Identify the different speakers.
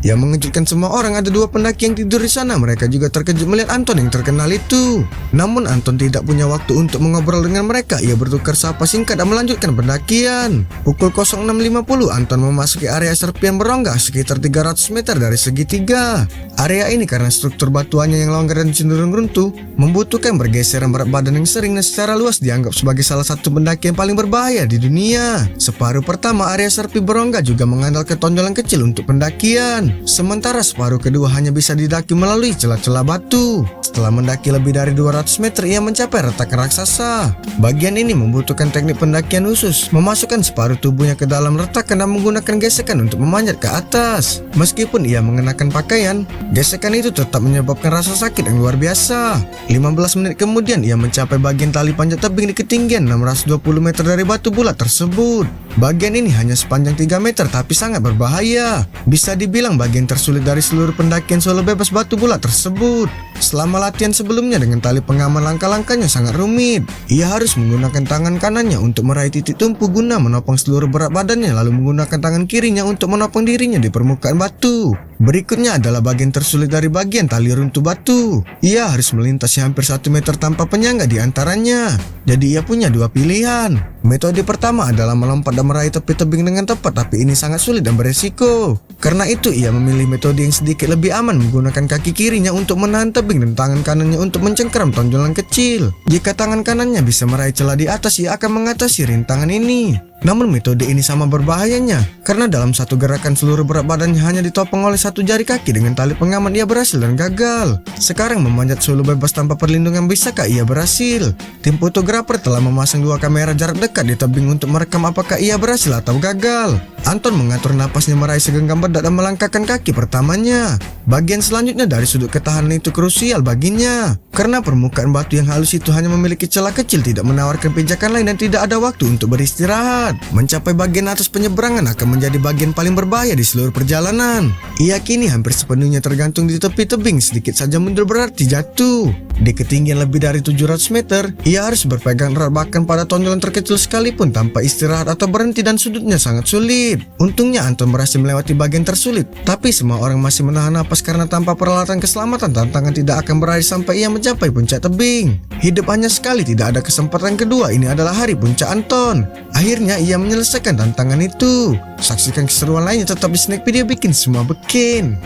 Speaker 1: Yang mengejutkan semua orang, ada dua pendaki yang tidur di sana. Mereka juga terkejut melihat Anton yang terkenal itu. Namun Anton tidak punya waktu untuk mengobrol dengan mereka. Ia bertukar sapa singkat dan melanjutkan pendakian. Pukul 06.50 Anton memasuki area serpian berongga sekitar 300 meter dari segitiga. Area ini karena struktur batuannya yang longgar dan cenderung runtuh, membutuhkan bergeseran berat badan yang sering dan secara luas dianggap sebagai salah satu pendaki yang paling berbahaya di dunia. Separuh pertama area serpi berongga juga mengandalkan tonjolan kecil untuk pendakian. Sementara separuh kedua hanya bisa didaki melalui celah-celah batu. Setelah mendaki lebih dari 200 meter, ia mencapai retakan raksasa. Bagian ini membutuhkan teknik pendakian khusus, memasukkan separuh tubuhnya ke dalam retakan dan menggunakan gesekan untuk memanjat ke atas. Meskipun ia mengenakan pakaian, gesekan itu tetap menyebabkan rasa sakit yang luar biasa. 15 menit kemudian ia mencapai bagian tali panjat tebing di ketinggian 620 meter dari batu bulat tersebut. Bagian ini hanya sepanjang 3 meter tapi sangat berbahaya. Bisa dibilang bagian tersulit dari seluruh pendakian solo bebas batu bulat tersebut. Selama latihan sebelumnya dengan tali pengaman, langkah-langkahnya sangat rumit. Ia harus menggunakan tangan kanannya untuk meraih titik tumpu guna menopang seluruh berat badannya, lalu menggunakan tangan kirinya untuk menopang dirinya di permukaan batu. Berikutnya adalah bagian tersulit dari bagian tali runtuh batu. Ia harus melintasi hampir 1 meter tanpa penyangga di antaranya. Jadi ia punya dua pilihan. Metode pertama adalah melompat dan meraih tepi tebing dengan tepat, tapi ini sangat sulit dan beresiko. Karena itu ia memilih metode yang sedikit lebih aman, menggunakan kaki kirinya untuk menahan tebing dan tangan kanannya untuk mencengkeram tonjolan kecil. Jika tangan kanannya bisa meraih celah di atas, ia akan mengatasi rintangan ini. Namun metode ini sama berbahayanya, karena dalam satu gerakan seluruh berat badannya hanya ditopang oleh satu jari kaki. Dengan tali pengaman ia berhasil dan gagal. Sekarang memanjat solo bebas tanpa perlindungan, bisakah ia berhasil? Tim fotografer telah memasang dua kamera jarak dekat di tebing untuk merekam apakah ia berhasil atau gagal. Anton mengatur napasnya meraih segenggam bedak dan melangkahkan kaki pertamanya. Bagian selanjutnya dari sudut ketahanan itu krusial baginya, karena permukaan batu yang halus itu hanya memiliki celah kecil, tidak menawarkan pijakan lain dan tidak ada waktu untuk beristirahat. Mencapai bagian atas penyeberangan akan menjadi bagian paling berbahaya di seluruh perjalanan. Ia kini hampir sepenuhnya tergantung di tepi tebing, sedikit saja mundur berarti jatuh. Di ketinggian lebih dari 700 meter, ia harus berpegang erat bahkan pada tonjolan terkecil sekalipun tanpa istirahat atau berhenti, dan sudutnya sangat sulit. Untungnya Anton berhasil melewati bagian tersulit, tapi semua orang masih menahan napas karena tanpa peralatan keselamatan tantangan tidak akan berakhir sampai ia mencapai puncak tebing. Hidup hanya sekali, tidak ada kesempatan kedua. Ini adalah hari puncak Anton. Akhirnya ia menyelesaikan tantangan itu. Saksikan keseruan lainnya tetap di Snack Video Bikin Semua Bikin.